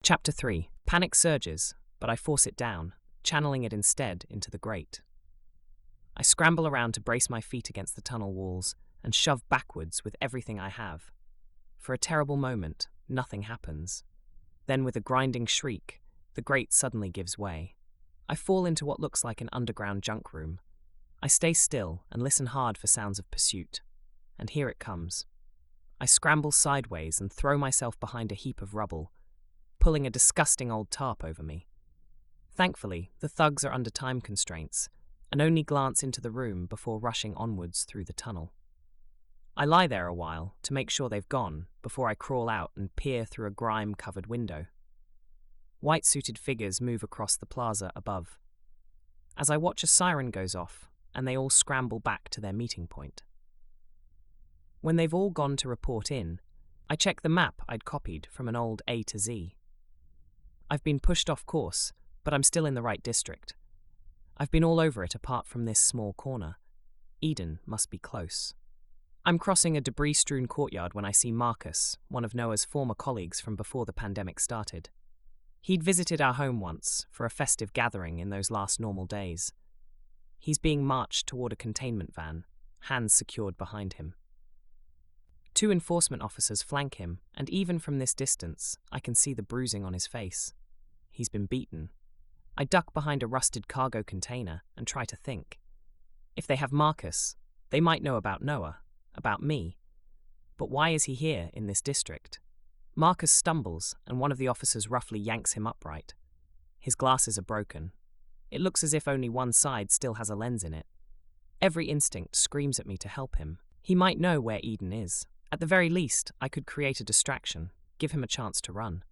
Chapter 3. Panic surges, but I force it down, channeling it instead into the grate. I scramble around to brace my feet against the tunnel walls and shove backwards with everything I have. For a terrible moment, nothing happens. Then with a grinding shriek, the grate suddenly gives way. I fall into what looks like an underground junk room. I stay still and listen hard for sounds of pursuit. And here it comes. I scramble sideways and throw myself behind a heap of rubble, pulling a disgusting old tarp over me. Thankfully, the thugs are under time constraints, and only glance into the room before rushing onwards through the tunnel. I lie there a while to make sure they've gone before I crawl out and peer through a grime-covered window. White-suited figures move across the plaza above. As I watch, a siren goes off, and they all scramble back to their meeting point. When they've all gone to report in, I check the map I'd copied from an old A to Z. I've been pushed off course, but I'm still in the right district. I've been all over it apart from this small corner. Eden must be close. I'm crossing a debris-strewn courtyard when I see Marcus, one of Noah's former colleagues from before the pandemic started. He'd visited our home once for a festive gathering in those last normal days. He's being marched toward a containment van, hands secured behind him. 2 enforcement officers flank him, and even from this distance, I can see the bruising on his face. He's been beaten. I duck behind a rusted cargo container and try to think. If they have Marcus, they might know about Noah, about me. But why is he here in this district? Marcus stumbles, and one of the officers roughly yanks him upright. His glasses are broken. It looks as if only one side still has a lens in it. Every instinct screams at me to help him. He might know where Eden is. At the very least, I could create a distraction, give him a chance to run.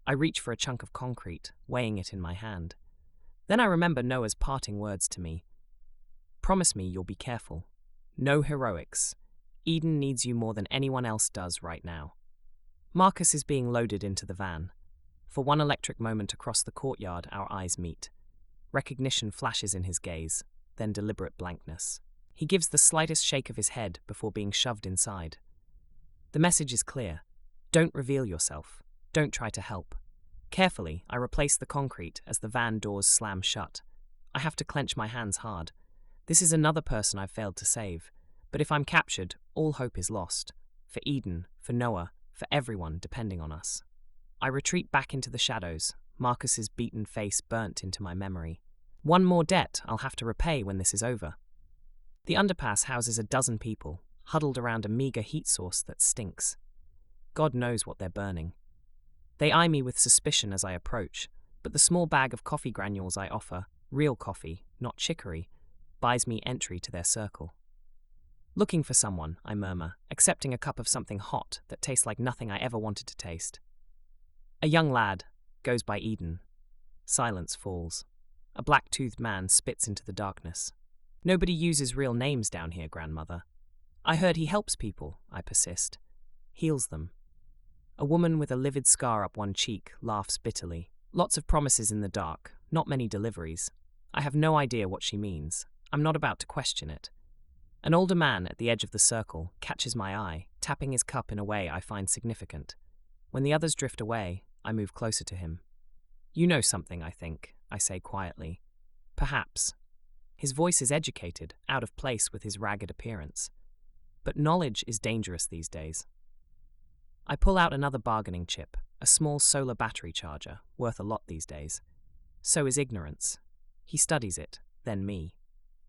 I reach for a chunk of concrete, weighing it in my hand. Then I remember Noah's parting words to me. Promise me you'll be careful. No heroics. Eden needs you more than anyone else does right now. Marcus is being loaded into the van. For one electric moment across the courtyard, our eyes meet. Recognition flashes in his gaze, then deliberate blankness. He gives the slightest shake of his head before being shoved inside. The message is clear. Don't reveal yourself. Don't try to help. Carefully, I replace the concrete as the van doors slam shut. I have to clench my hands hard. This is another person I've failed to save. But if I'm captured, all hope is lost. For Eden, for Noah, for everyone depending on us. I retreat back into the shadows, Marcus's beaten face burnt into my memory. One more debt I'll have to repay when this is over. The underpass houses a dozen people, huddled around a meager heat source that stinks. God knows what they're burning. They eye me with suspicion as I approach, but the small bag of coffee granules I offer, real coffee, not chicory, buys me entry to their circle. Looking for someone, I murmur, accepting a cup of something hot that tastes like nothing I ever wanted to taste. A young lad goes by Eden. Silence falls. A black-toothed man spits into the darkness. Nobody uses real names down here, grandmother. I heard he helps people, I persist. Heals them. A woman with a livid scar up one cheek laughs bitterly. Lots of promises in the dark, not many deliveries. I have no idea what she means. I'm not about to question it. An older man at the edge of the circle catches my eye, tapping his cup in a way I find significant. When the others drift away, I move closer to him. You know something, I think, I say quietly. Perhaps. His voice is educated, out of place with his ragged appearance. But knowledge is dangerous these days. I pull out another bargaining chip, a small solar battery charger, worth a lot these days. So is ignorance. He studies it, then me.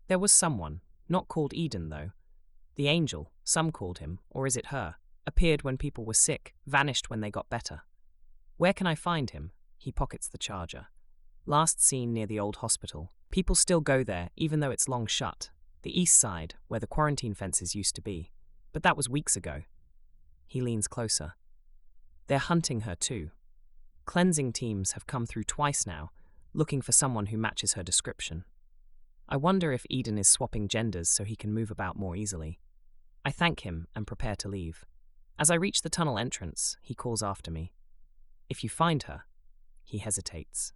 There was someone, not called Eden though. The angel, some called him, or is it her, appeared when people were sick, vanished when they got better. Where can I find him? He pockets the charger. Last seen near the old hospital. People still go there, even though it's long shut. The east side, where the quarantine fences used to be. But that was weeks ago. He leans closer. They're hunting her too. Cleansing teams have come through twice now, looking for someone who matches her description. I wonder if Eden is swapping genders so he can move about more easily. I thank him and prepare to leave. As I reach the tunnel entrance, he calls after me. If you find her, he hesitates.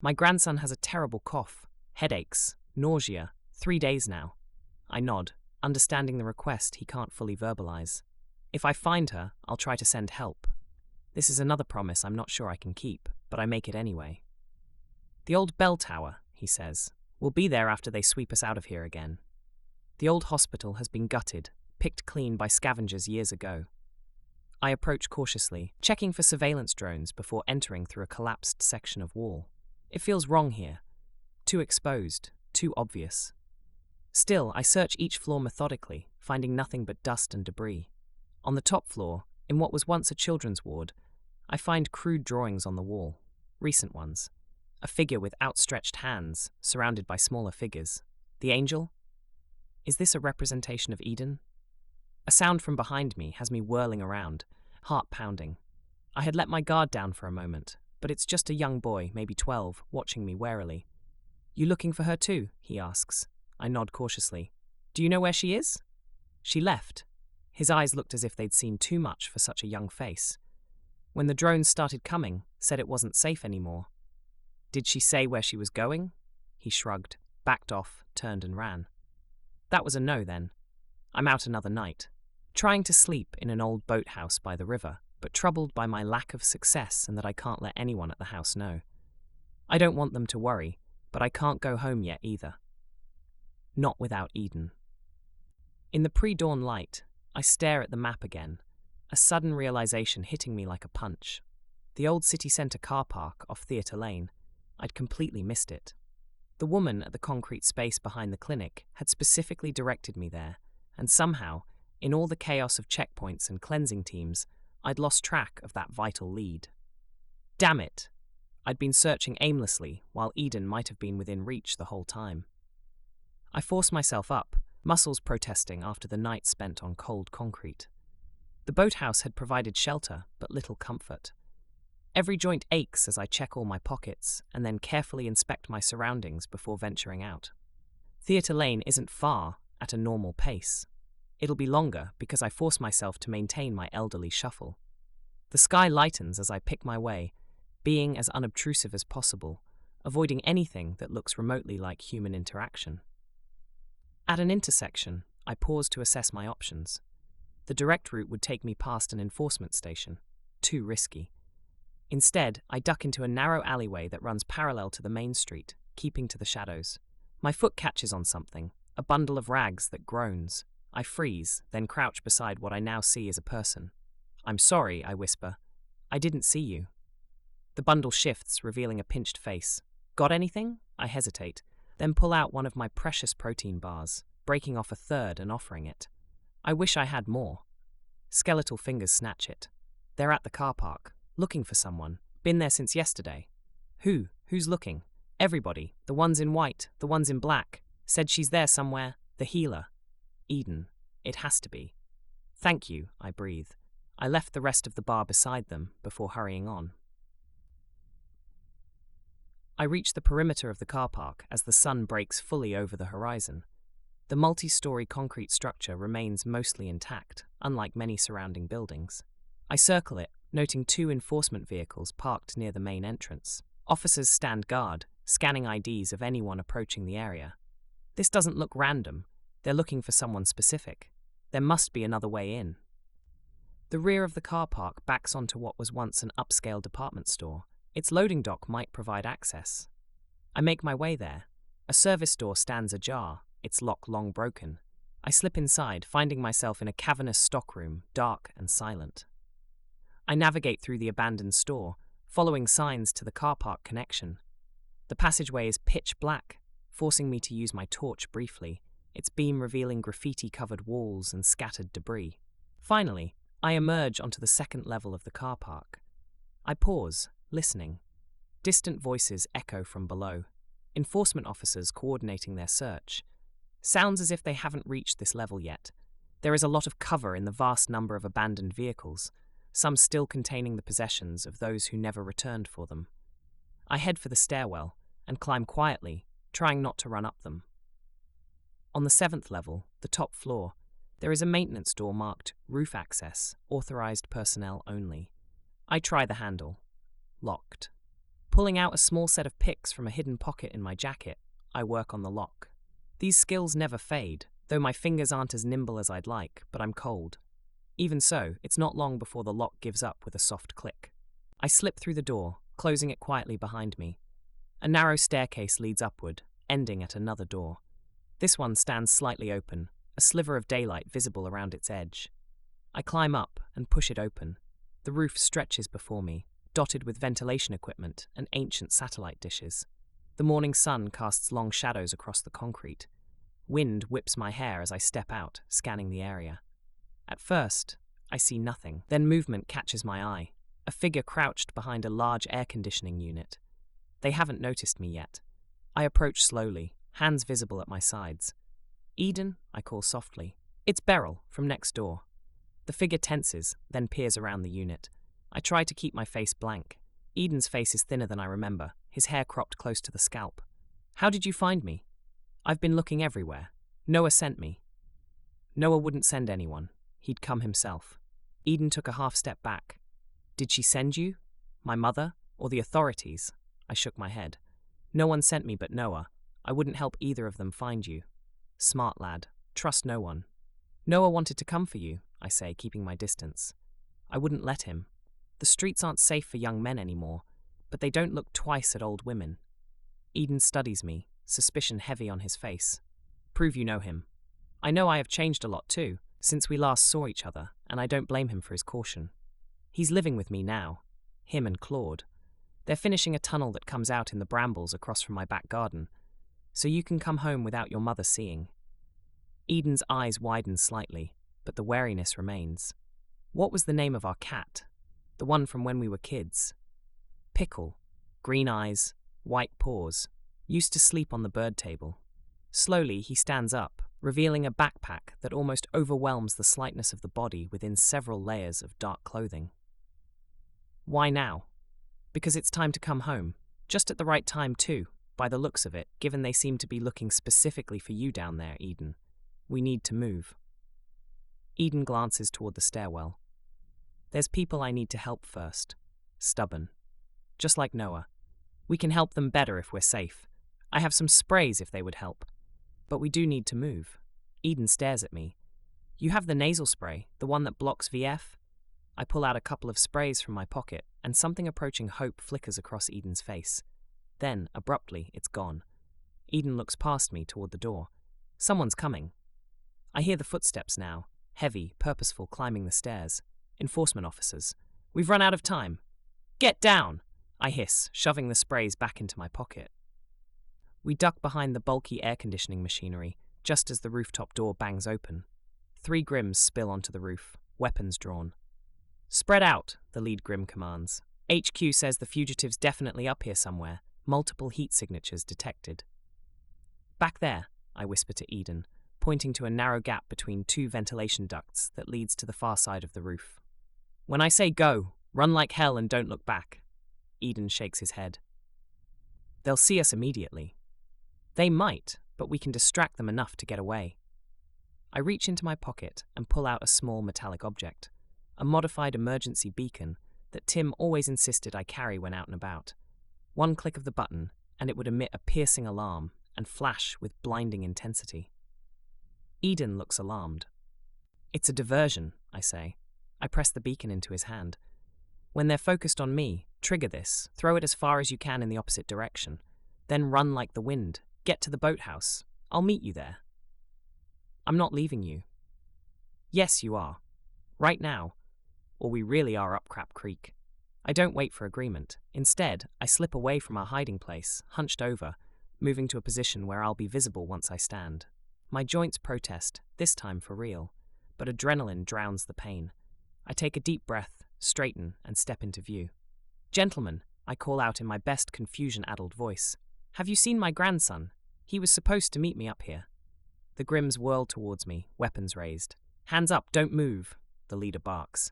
My grandson has a terrible cough, headaches, nausea, 3 days now. I nod, understanding the request he can't fully verbalize. If I find her, I'll try to send help. This is another promise I'm not sure I can keep, but I make it anyway. The old bell tower, he says. We'll be there after they sweep us out of here again. The old hospital has been gutted, picked clean by scavengers years ago. I approach cautiously, checking for surveillance drones before entering through a collapsed section of wall. It feels wrong here. Too exposed, too obvious. Still, I search each floor methodically, finding nothing but dust and debris. On the top floor, in what was once a children's ward, I find crude drawings on the wall, recent ones. A figure with outstretched hands, surrounded by smaller figures. The angel? Is this a representation of Eden? A sound from behind me has me whirling around, heart pounding. I had let my guard down for a moment, but it's just a young boy, maybe 12, watching me warily. You looking for her too? He asks. I nod cautiously. Do you know where she is? She left. His eyes looked as if they'd seen too much for such a young face. When the drones started coming, said it wasn't safe anymore. Did she say where she was going? He shrugged, backed off, turned and ran. That was a no then. I'm out another night. Trying to sleep in an old boathouse by the river, but troubled by my lack of success and that I can't let anyone at the house know. I don't want them to worry, but I can't go home yet either. Not without Eden. In the pre-dawn light, I stare at the map again, a sudden realization hitting me like a punch. The old city centre car park off Theatre Lane. I'd completely missed it. The woman at the concrete space behind the clinic had specifically directed me there, and somehow, in all the chaos of checkpoints and cleansing teams, I'd lost track of that vital lead. Damn it! I'd been searching aimlessly while Eden might have been within reach the whole time. I force myself up, muscles protesting after the night spent on cold concrete. The boathouse had provided shelter, but little comfort. Every joint aches as I check all my pockets and then carefully inspect my surroundings before venturing out. Theatre Lane isn't far at a normal pace. It'll be longer because I force myself to maintain my elderly shuffle. The sky lightens as I pick my way, being as unobtrusive as possible, avoiding anything that looks remotely like human interaction. At an intersection, I pause to assess my options. The direct route would take me past an enforcement station. Too risky. Instead, I duck into a narrow alleyway that runs parallel to the main street, keeping to the shadows. My foot catches on something, a bundle of rags that groans. I freeze, then crouch beside what I now see as a person. I'm sorry, I whisper. I didn't see you. The bundle shifts, revealing a pinched face. Got anything? I hesitate, then pull out one of my precious protein bars, breaking off a third and offering it. I wish I had more. Skeletal fingers snatch it. They're at the car park, looking for someone. Been there since yesterday. Who? Who's looking? Everybody. The ones in white, the ones in black. Said she's there somewhere. The healer. Eden. It has to be. Thank you, I breathe. I left the rest of the bar beside them before hurrying on. I reach the perimeter of the car park as the sun breaks fully over the horizon. The multi-story concrete structure remains mostly intact, unlike many surrounding buildings. I circle it, noting 2 enforcement vehicles parked near the main entrance. Officers stand guard, scanning IDs of anyone approaching the area. This doesn't look random. They're looking for someone specific. There must be another way in. The rear of the car park backs onto what was once an upscale department store. Its loading dock might provide access. I make my way there. A service door stands ajar, its lock long broken. I slip inside, finding myself in a cavernous stockroom, dark and silent. I navigate through the abandoned store, following signs to the car park connection. The passageway is pitch black, forcing me to use my torch briefly, its beam revealing graffiti-covered walls and scattered debris. Finally, I emerge onto the second level of the car park. I pause, listening. Distant voices echo from below. Enforcement officers coordinating their search. Sounds as if they haven't reached this level yet. There is a lot of cover in the vast number of abandoned vehicles, some still containing the possessions of those who never returned for them. I head for the stairwell and climb quietly, trying not to run up them. On the 7th level, the top floor, there is a maintenance door marked Roof Access, Authorized Personnel Only. I try the handle. Locked. Pulling out a small set of picks from a hidden pocket in my jacket, I work on the lock. These skills never fade, though my fingers aren't as nimble as I'd like, but I'm cold. Even so, it's not long before the lock gives up with a soft click. I slip through the door, closing it quietly behind me. A narrow staircase leads upward, ending at another door. This one stands slightly open, a sliver of daylight visible around its edge. I climb up and push it open. The roof stretches before me, dotted with ventilation equipment and ancient satellite dishes. The morning sun casts long shadows across the concrete. Wind whips my hair as I step out, scanning the area. At first, I see nothing. Then movement catches my eye. A figure crouched behind a large air conditioning unit. They haven't noticed me yet. I approach slowly, hands visible at my sides. "Eden," I call softly. "It's Beryl, from next door." The figure tenses, then peers around the unit. I try to keep my face blank. Eden's face is thinner than I remember, his hair cropped close to the scalp. "How did you find me?" "I've been looking everywhere. Noah sent me." Noah wouldn't send anyone. He'd come himself. Eden took a half step back. "Did she send you? My mother? Or the authorities?" I shook my head. "No one sent me but Noah. I wouldn't help either of them find you." "Smart lad. Trust no one." "Noah wanted to come for you," I say, keeping my distance. "I wouldn't let him. The streets aren't safe for young men anymore, but they don't look twice at old women." Eden studies me, suspicion heavy on his face. "Prove you know him." "I know I have changed a lot too, since we last saw each other, and I don't blame him for his caution. He's living with me now, him and Claude. They're finishing a tunnel that comes out in the brambles across from my back garden, so you can come home without your mother seeing." Eden's eyes widen slightly, but the wariness remains. "What was the name of our cat? The one from when we were kids?" "Pickle. Green eyes, white paws. Used to sleep on the bird table." Slowly, he stands up, revealing a backpack that almost overwhelms the slightness of the body within several layers of dark clothing. "Why now?" "Because it's time to come home. Just at the right time too, by the looks of it, given they seem to be looking specifically for you down there, Eden. We need to move." Eden glances toward the stairwell. "There's people I need to help first. Stubborn. Just like Noah. We can help them better if we're safe. I have some sprays if they would help. But we do need to move." Eden stares at me. "You have the nasal spray, the one that blocks VF?" I pull out a couple of sprays from my pocket, and something approaching hope flickers across Eden's face. Then, abruptly, it's gone. Eden looks past me toward the door. Someone's coming. I hear the footsteps now, heavy, purposeful, climbing the stairs. Enforcement officers. "We've run out of time." "Get down!" I hiss, shoving the sprays back into my pocket. We duck behind the bulky air conditioning machinery, just as the rooftop door bangs open. 3 Grims spill onto the roof, weapons drawn. "Spread out," the lead Grim commands. "HQ says the fugitive's definitely up here somewhere. Multiple heat signatures detected." "Back there," I whisper to Eden, pointing to a narrow gap between 2 ventilation ducts that leads to the far side of the roof. "When I say go, run like hell and don't look back." Eden shakes his head. "They'll see us immediately." "They might, but we can distract them enough to get away." I reach into my pocket and pull out a small metallic object, a modified emergency beacon that Tim always insisted I carry when out and about. One click of the button, and it would emit a piercing alarm and flash with blinding intensity. Eden looks alarmed. "It's a diversion," I say. I press the beacon into his hand. "When they're focused on me, trigger this, throw it as far as you can in the opposite direction. Then run like the wind. Get to the boathouse. I'll meet you there." "I'm not leaving you." "Yes, you are. Right now. Or we really are up Crap Creek." I don't wait for agreement. Instead, I slip away from our hiding place, hunched over, moving to a position where I'll be visible once I stand. My joints protest, this time for real, but adrenaline drowns the pain. I take a deep breath, straighten, and step into view. "Gentlemen," I call out in my best confusion-addled voice. "Have you seen my grandson? He was supposed to meet me up here." The Grims whirl towards me, weapons raised. "Hands up, don't move," the leader barks.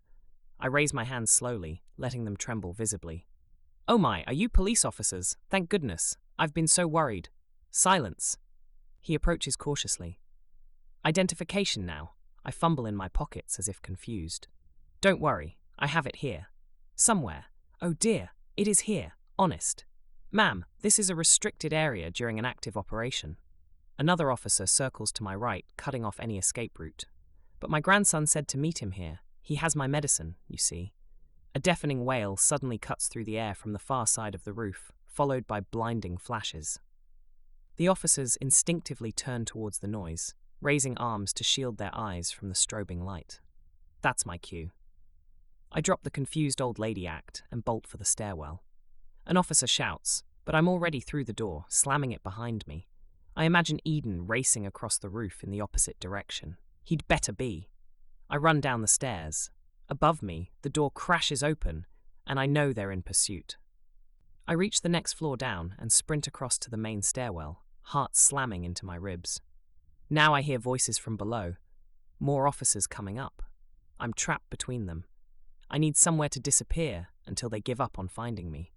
I raise my hands slowly, letting them tremble visibly. "Oh my, are you police officers? Thank goodness. I've been so worried." "Silence." He approaches cautiously. "Identification now." I fumble in my pockets as if confused. "Don't worry, I have it here. Somewhere. Oh dear, it is here, honest. Ma'am, this is a restricted area during an active operation." Another officer circles to my right, cutting off any escape route. "But my grandson said to meet him here. He has my medicine, you see." A deafening wail suddenly cuts through the air from the far side of the roof, followed by blinding flashes. The officers instinctively turn towards the noise, raising arms to shield their eyes from the strobing light. That's my cue. I drop the confused old lady act and bolt for the stairwell. An officer shouts, but I'm already through the door, slamming it behind me. I imagine Eden racing across the roof in the opposite direction. He'd better be. I run down the stairs. Above me, the door crashes open, and I know they're in pursuit. I reach the next floor down and sprint across to the main stairwell, heart slamming into my ribs. Now I hear voices from below. More officers coming up. I'm trapped between them. I need somewhere to disappear until they give up on finding me.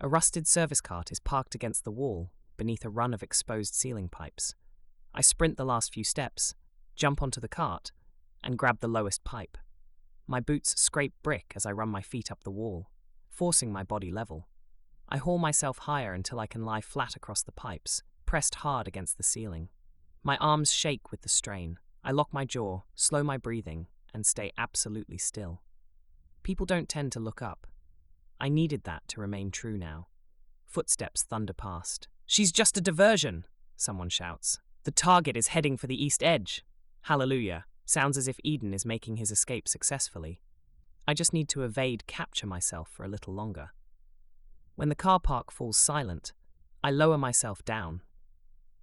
A rusted service cart is parked against the wall, beneath a run of exposed ceiling pipes. I sprint the last few steps, jump onto the cart, and grab the lowest pipe. My boots scrape brick as I run my feet up the wall, forcing my body level. I haul myself higher until I can lie flat across the pipes, pressed hard against the ceiling. My arms shake with the strain. I lock my jaw, slow my breathing, and stay absolutely still. People don't tend to look up. I needed that to remain true now. Footsteps thunder past. "She's just a diversion," someone shouts. "The target is heading for the east edge." Hallelujah. Sounds as if Eden is making his escape successfully. I just need to capture myself for a little longer. When the car park falls silent, I lower myself down.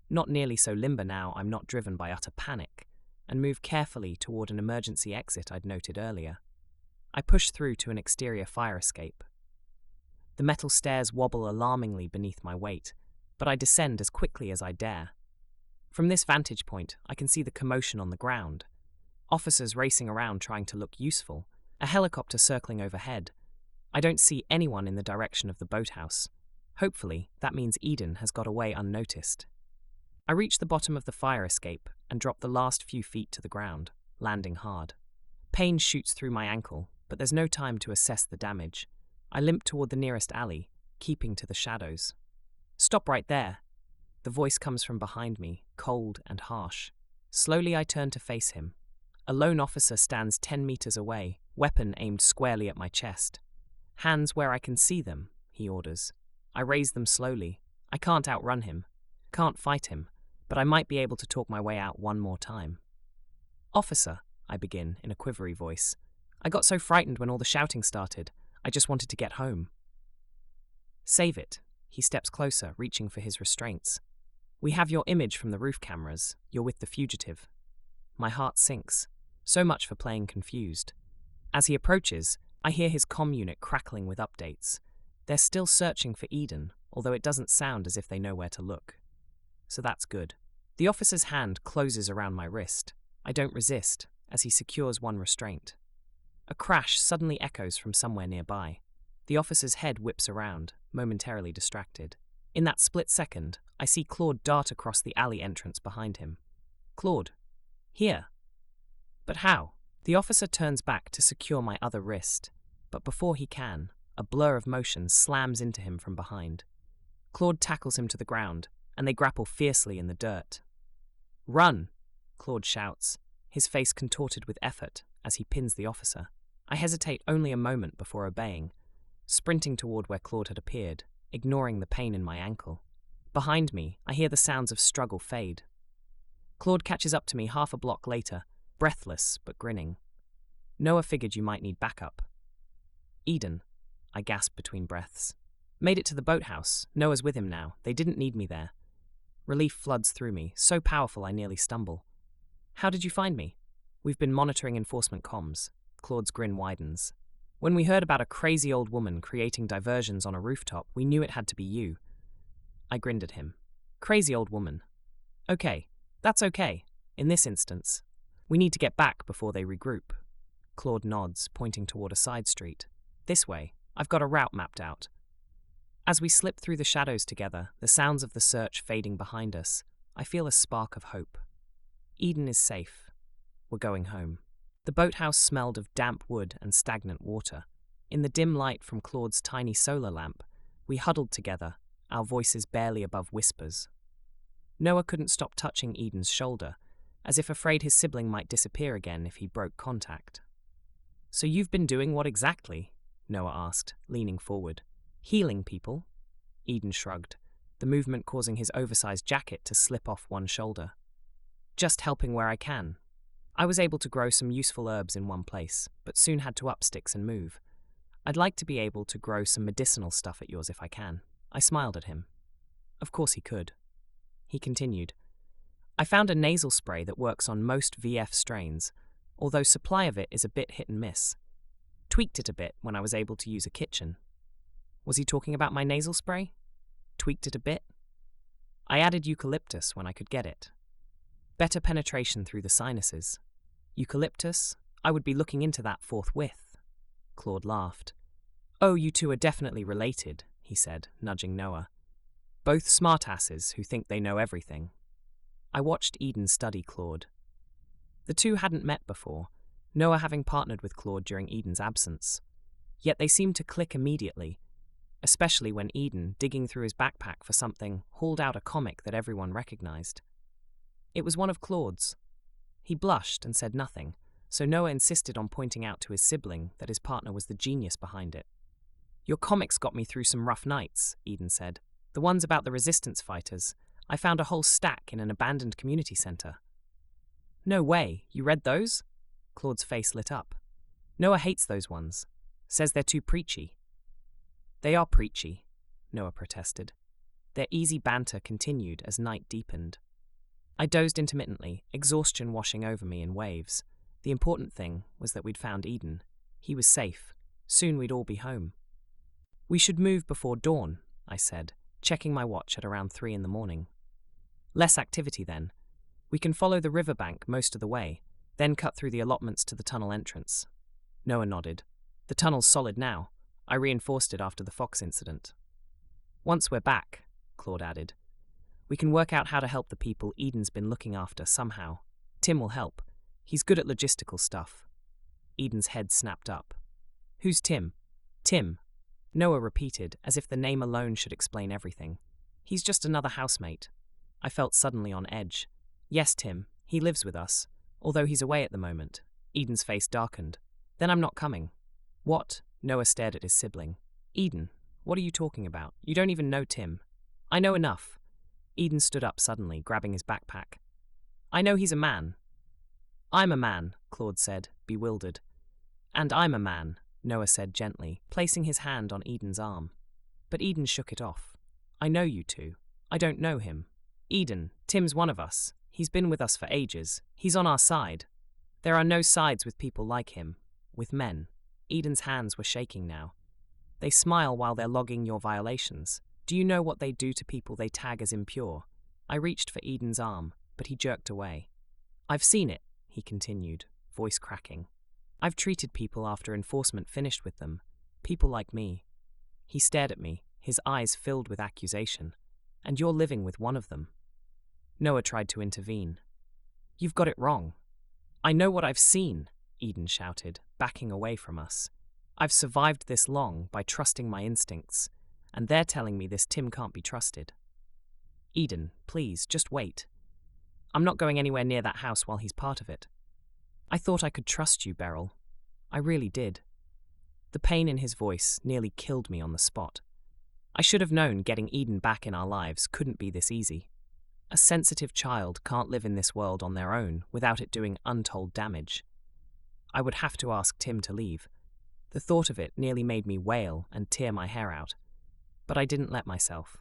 Not nearly so limber now I'm not driven by utter panic, and move carefully toward an emergency exit I'd noted earlier. I push through to an exterior fire escape. The metal stairs wobble alarmingly beneath my weight, but I descend as quickly as I dare. From this vantage point, I can see the commotion on the ground. Officers racing around trying to look useful, a helicopter circling overhead. I don't see anyone in the direction of the boathouse. Hopefully, that means Eden has got away unnoticed. I reach the bottom of the fire escape and drop the last few feet to the ground, landing hard. Pain shoots through my ankle, but there's no time to assess the damage. I limp toward the nearest alley, keeping to the shadows. "Stop right there." The voice comes from behind me, cold and harsh. Slowly I turn to face him. A lone officer stands 10 meters away, weapon aimed squarely at my chest. "Hands where I can see them," he orders. I raise them slowly. I can't outrun him. Can't fight him, but I might be able to talk my way out one more time. "Officer," I begin in a quivery voice. "I got so frightened when all the shouting started. I just wanted to get home." "Save it." He steps closer, reaching for his restraints. "We have your image from the roof cameras. You're with the fugitive." My heart sinks. So much for playing confused. As he approaches, I hear his comm unit crackling with updates. They're still searching for Eden, although it doesn't sound as if they know where to look. So that's good. The officer's hand closes around my wrist. I don't resist, as he secures one restraint. A crash suddenly echoes from somewhere nearby. The officer's head whips around, momentarily distracted. In that split second, I see Claude dart across the alley entrance behind him. "Claude. Here." But how? The officer turns back to secure my other wrist, but before he can, a blur of motion slams into him from behind. Claude tackles him to the ground, and they grapple fiercely in the dirt. "Run!" Claude shouts, his face contorted with effort as he pins the officer. I hesitate only a moment before obeying, sprinting toward where Claude had appeared, ignoring the pain in my ankle. Behind me, I hear the sounds of struggle fade. Claude catches up to me half a block later, breathless but grinning. "Noah figured you might need backup." "Eden," I gasp between breaths. "Made it to the boathouse. Noah's with him now. They didn't need me there." Relief floods through me, so powerful I nearly stumble. "How did you find me?" "We've been monitoring enforcement comms." Claude's grin widens. "When we heard about a crazy old woman creating diversions on a rooftop, we knew it had to be you." I grinned at him. "Crazy old woman. Okay, that's okay. In this instance, we need to get back before they regroup." Claude nods, pointing toward a side street. "This way. I've got a route mapped out." As we slip through the shadows together, the sounds of the search fading behind us, I feel a spark of hope. Eden is safe. We're going home. The boathouse smelled of damp wood and stagnant water. In the dim light from Claude's tiny solar lamp, we huddled together, our voices barely above whispers. Noah couldn't stop touching Eden's shoulder, as if afraid his sibling might disappear again if he broke contact. "So you've been doing what exactly?" Noah asked, leaning forward. Healing people? Eden shrugged, the movement causing his oversized jacket to slip off one shoulder. Just helping where I can. I was able to grow some useful herbs in one place, but soon had to up sticks and move. I'd like to be able to grow some medicinal stuff at yours if I can. I smiled at him. Of course he could. He continued. I found a nasal spray that works on most VF strains, although supply of it is a bit hit and miss. Tweaked it a bit when I was able to use a kitchen. Was he talking about my nasal spray? Tweaked it a bit? I added eucalyptus when I could get it. Better penetration through the sinuses. Eucalyptus? I would be looking into that forthwith. Claude laughed. Oh, you two are definitely related, he said, nudging Noah. Both smartasses who think they know everything. I watched Eden study Claude. The two hadn't met before, Noah having partnered with Claude during Eden's absence. Yet they seemed to click immediately, especially when Eden, digging through his backpack for something, hauled out a comic that everyone recognized. It was one of Claude's. He blushed and said nothing, so Noah insisted on pointing out to his sibling that his partner was the genius behind it. Your comics got me through some rough nights, Eden said. The ones about the resistance fighters. I found a whole stack in an abandoned community center. No way, you read those? Claude's face lit up. Noah hates those ones. Says they're too preachy. They are preachy, Noah protested. Their easy banter continued as night deepened. I dozed intermittently, exhaustion washing over me in waves. The important thing was that we'd found Eden. He was safe. Soon we'd all be home. We should move before dawn, I said, checking my watch at around 3 a.m. Less activity then. We can follow the riverbank most of the way, then cut through the allotments to the tunnel entrance. Noah nodded. The tunnel's solid now. I reinforced it after the Fox incident. Once we're back, Claude added, we can work out how to help the people Eden's been looking after somehow. Tim will help. He's good at logistical stuff. Eden's head snapped up. Who's Tim? Tim, Noah repeated, as if the name alone should explain everything. He's just another housemate. I felt suddenly on edge. Yes, Tim, he lives with us, although he's away at the moment. Eden's face darkened. Then I'm not coming. What? Noah stared at his sibling. Eden, what are you talking about? You don't even know Tim. I know enough. Eden stood up suddenly, grabbing his backpack. I know he's a man. I'm a man, Claude said, bewildered. And I'm a man, Noah said gently, placing his hand on Eden's arm. But Eden shook it off. I know you two. I don't know him. Eden, Tim's one of us. He's been with us for ages. He's on our side. There are no sides with people like him. With men. Eden's hands were shaking now. They smile while they're logging your violations. Do you know what they do to people they tag as impure? I reached for Eden's arm, but he jerked away. I've seen it, he continued, voice cracking. I've treated people after enforcement finished with them. People like me. He stared at me, his eyes filled with accusation. And you're living with one of them. Noah tried to intervene. You've got it wrong. I know what I've seen, Eden shouted, backing away from us. I've survived this long by trusting my instincts, and they're telling me this Tim can't be trusted. Eden, please, just wait. I'm not going anywhere near that house while he's part of it. I thought I could trust you, Beryl. I really did. The pain in his voice nearly killed me on the spot. I should have known getting Eden back in our lives couldn't be this easy. A sensitive child can't live in this world on their own without it doing untold damage. I would have to ask Tim to leave. The thought of it nearly made me wail and tear my hair out. But I didn't let myself.